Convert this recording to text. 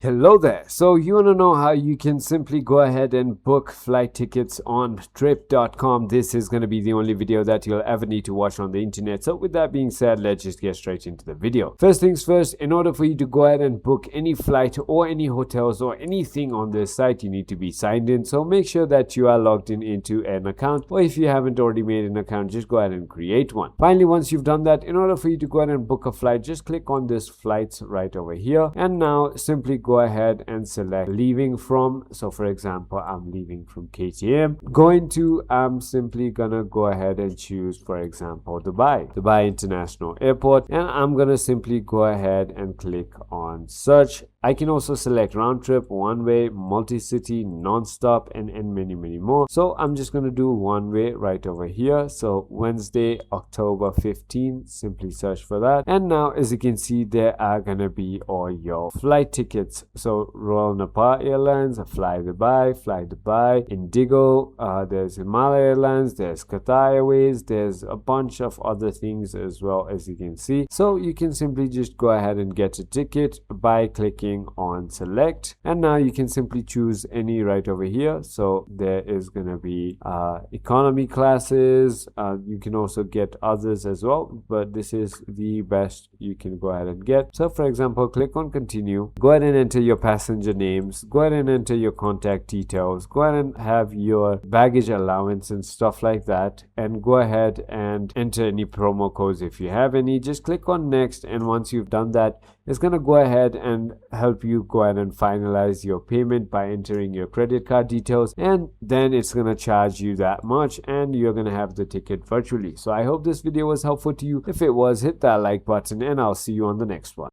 Hello there. So you want to know how you can simply go ahead and book flight tickets on trip.com. This is going to be the only video that you'll ever need to watch on the internet. So with that being said, let's just get straight into the video. First things first, in order for you to go ahead and book any flight or any hotels or anything on this site, you need to be signed in. So make sure that you are logged in into an account, or if you haven't already made an account, just go ahead and create one. Finally, once you've done that, in order for you to go ahead and book a flight, just click on this flights right over here, and now simply go ahead and select leaving from. So for example, I'm leaving from KTM. I'm simply gonna go ahead and choose, for example, Dubai International Airport, and I'm gonna simply go ahead and click on search. I can also select round trip, one way, multi-city, non-stop, and many more. So I'm just going to do one way right over here. So Wednesday, October 15th, simply search for that. And now, as you can see, there are going to be all your flight tickets. So Royal Nepal Airlines, Fly Dubai, Indigo, there's Himalaya Airlines, there's Qatar Airways, there's a bunch of other things as well, as you can see. So you can simply just go ahead and get a ticket by clicking on select, and now you can simply choose any right over here. So there is going to be economy classes. You can also get others as well, but this is the best you can go ahead and get. So for example, click on continue, go ahead and enter your passenger names, go ahead and enter your contact details, go ahead and have your baggage allowance and stuff like that, and go ahead and enter any promo codes if you have any. Just click on next, and once you've done that, it's going to go ahead and help you go ahead and finalize your payment by entering your credit card details, and then it's going to charge you that much and you're going to have the ticket virtually. So I hope this video was helpful to you. If it was, hit that like button, and I'll see you on the next one.